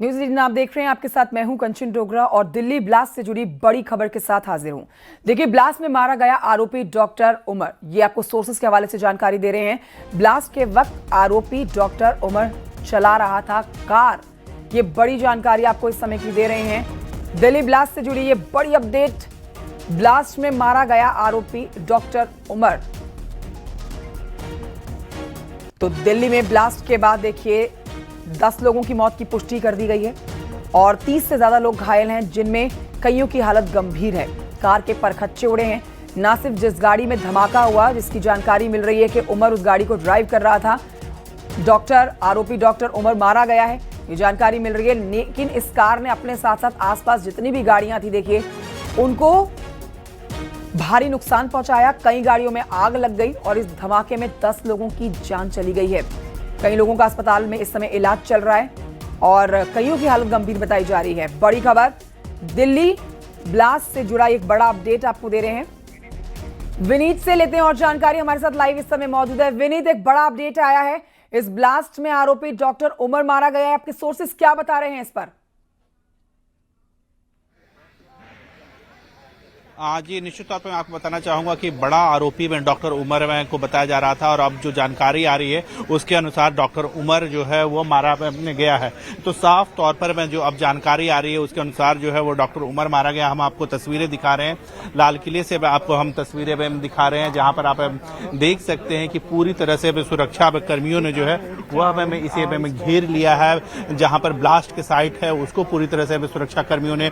News 18 आप देख रहे हैं। आपके साथ मैं हूं कंचन डोगरा और दिल्ली ब्लास्ट से जुड़ी बड़ी खबर के साथ हाजिर हूं। देखिए, ब्लास्ट में मारा गया आरोपी डॉक्टर उमर, ये आपको सोर्सेस के हवाले से जानकारी दे रहे हैं। ब्लास्ट के वक्त आरोपी डॉक्टर उमर चला रहा था कार। ये बड़ी जानकारी आपको इस समय की दे रहे हैं। दिल्ली ब्लास्ट से जुड़ी ये बड़ी अपडेट। ब्लास्ट में मारा गया आरोपी डॉक्टर उमर। तो दिल्ली में ब्लास्ट के बाद देखिए 10 लोगों की मौत की पुष्टि कर दी गई है और 30 से ज्यादा लोग घायल हैं, जिनमें कईयों की हालत गंभीर है। कार के परखच्चे उड़े हैं। ना सिर्फ जिस गाड़ी में धमाका हुआ, जिसकी जानकारी मिल रही है कि उमर उस गाड़ी को ड्राइव कर रहा था, आरोपी डॉक्टर उमर मारा गया है, ये जानकारी मिल रही है। लेकिन इस कार ने अपने साथ साथ आसपास जितनी भी गाड़ियां थी, देखिए, उनको भारी नुकसान पहुंचाया। कई गाड़ियों में आग लग गई और इस धमाके में 10 लोगों की जान चली गई है। कई लोगों का अस्पताल में इस समय इलाज चल रहा है और कईयों की हालत गंभीर बताई जा रही है। बड़ी खबर, दिल्ली ब्लास्ट से जुड़ा एक बड़ा अपडेट आपको दे रहे हैं। विनीत से लेते हैं और जानकारी। हमारे साथ लाइव इस समय मौजूद है। विनीत, एक बड़ा अपडेट आया है, इस ब्लास्ट में आरोपी डॉक्टर उमर मारा गया है। आपके सोर्सेस क्या बता रहे हैं इस पर? जी, निश्चित तौर पर मैं आपको बताना चाहूंगा कि बड़ा आरोपी में डॉक्टर उमर को बताया जा रहा था और अब जो जानकारी आ रही है उसके अनुसार डॉक्टर उमर जो है वो मारा गया है। तो साफ तौर पर मैं जो अब जानकारी आ रही है उसके अनुसार जो है वो डॉक्टर उमर मारा गया। हम आपको तस्वीरें दिखा रहे हैं, लाल किले से आपको हम तस्वीरें दिखा रहे हैं, जहां पर आप देख सकते हैं कि पूरी तरह से सुरक्षा कर्मियों ने जो है वह इसे घेर लिया है। जहां पर ब्लास्ट के साइट है उसको पूरी तरह से सुरक्षा कर्मियों ने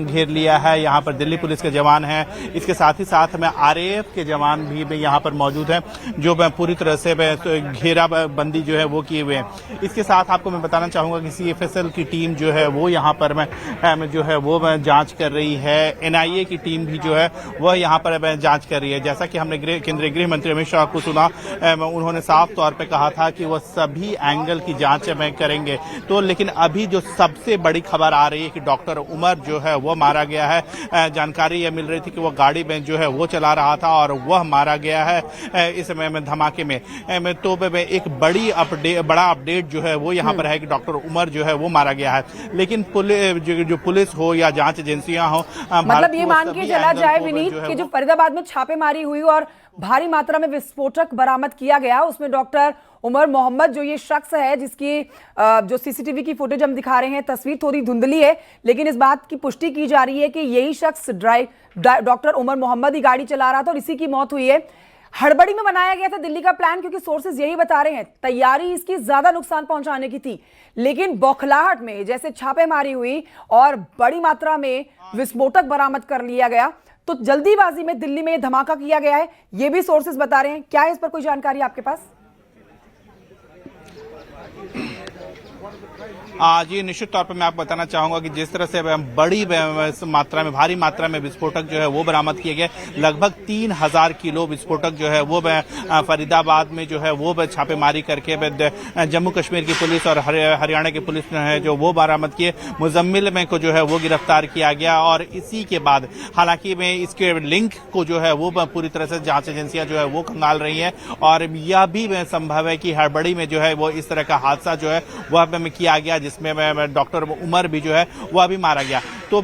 घेर लिया है। यहाँ पर दिल्ली पुलिस के जवान है, इसके साथ ही साथ में आरएएफ के जवान भी यहाँ पर मौजूद हैं, जो पूरी तरह से घेराबंदी जो है वो किए हुए हैं। इसके साथ आपको मैं बताना चाहूंगा कि सीएफएसएल की टीम जो है वो यहाँ पर जो है वो जांच कर रही है। एनआईए की टीम भी जो है वह यहाँ पर जांच कर रही है। जैसा कि हमने केंद्रीय गृह मंत्री अमित शाह को सुना, उन्होंने साफ तौर पर कहा था कि वह सभी एंगल की जांच करेंगे। तो लेकिन अभी जो सबसे बड़ी खबर आ रही है कि डॉक्टर उमर जो है वो मारा गया है। जानकारी यह मिल रही थी कि वह गाड़ी में जो है वो चला रहा था और वह मारा गया है इस धमाके में। तो एक बड़ा अपडेट जो है वो यहाँ पर है कि डॉक्टर उमर जो है वो मारा गया है। लेकिन जो पुलिस हो या जांच एजेंसियां हो, मतलब ये मान के चला जाए विनीत कि जो फरीदाबाद में छापेमारी हुई और भारी मात्रा में विस्फोटक बरामद किया गया, उसमें डॉक्टर उमर मोहम्मद जो ये शख्स है, जिसकी जो सीसीटीवी की फुटेज हम दिखा रहे हैं, तस्वीर थोड़ी धुंधली है, लेकिन इस बात की पुष्टि की जा रही है कि यही शख्स डॉक्टर उमर मोहम्मद ही गाड़ी चला रहा था और इसी की मौत हुई है। हड़बड़ी में बनाया गया था दिल्ली का प्लान, क्योंकि सोर्सेज यही बता रहे हैं तैयारी इसकी ज्यादा नुकसान पहुंचाने की थी, लेकिन बौखलाहट में जैसे छापेमारी हुई और बड़ी मात्रा में विस्फोटक बरामद कर लिया गया, तो जल्दीबाजी में दिल्ली में धमाका किया गया है, ये भी सोर्सेज बता रहे हैं। क्या है इस पर कोई जानकारी आपके पास? जी, निश्चित तौर पर मैं आपको बताना चाहूंगा कि जिस तरह से बड़ी मात्रा में, भारी मात्रा में विस्फोटक जो है वो बरामद किए गए। लगभग 3000 किलो विस्फोटक जो है वो फरीदाबाद में जो है वो छापेमारी करके जम्मू कश्मीर की पुलिस और हरियाणा की पुलिस ने है जो वो बरामद किए। मुजम्मिल में को जो है वो गिरफ्तार किया गया और इसी के बाद हालांकि में इसके लिंक को जो है वो पूरी तरह से जांच एजेंसियां जो है वो खंगाल रही हैं और यह भी संभव है कि हड़बड़ी में जो है वो इस तरह का हादसा जो है वह किया गया, जिसमें डॉक्टर उमर भी जो है वह भी मारा गया। तो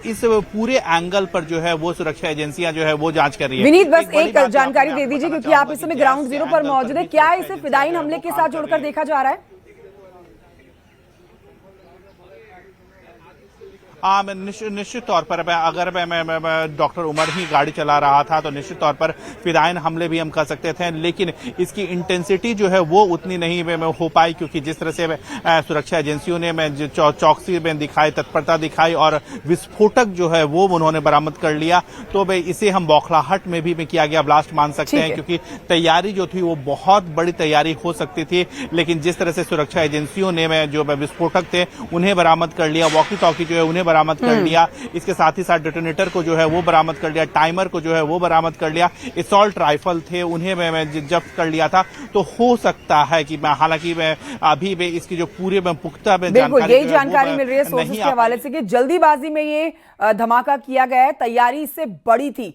इस पूरे एंगल पर जो है वो सुरक्षा एजेंसियां जो है वो जांच कर रही है। विनीत, बस एक जानकारी दे दीजिए, क्योंकि आप इस समय ग्राउंड जीरो पर मौजूद है। क्या इसे फिदायीन हमले के साथ जोड़कर देखा जा रहा है? निश्चित तौर पर अगर मैं डॉक्टर उमर ही गाड़ी चला रहा था तो निश्चित तौर पर फिदायीन हमले भी हम कर सकते थे, लेकिन इसकी इंटेंसिटी जो है वो उतनी नहीं हो पाई, क्योंकि जिस तरह से सुरक्षा एजेंसियों ने चौकसी में दिखाई, तत्परता दिखाई और विस्फोटक जो है वो उन्होंने बरामद कर लिया। तो इसे हम बौखलाहट में भी किया गया ब्लास्ट मान सकते हैं, क्योंकि तैयारी जो थी वो बहुत बड़ी तैयारी हो सकती थी, लेकिन जिस तरह से सुरक्षा एजेंसियों ने जो विस्फोटक थे उन्हें बरामद कर लिया, वॉकी टॉकी जो है उन्हें बरामद कर लिया, इसके साथ ही साथ डेटोनेटर को जो है वो बरामद कर लिया, टाइमर को जो है वो बरामद कर लिया, असॉल्ट राइफल थे उन्हें मैं जब्त कर लिया था। तो हो सकता है कि हालांकि मैं अभी भी इसकी जो पूरे पुख्ता जानकारी मिल रही है सोर्सेज के हवाले से कि जल्दीबाजी में ये धमाका किया गया है, तैयारी इससे बड़ी थी।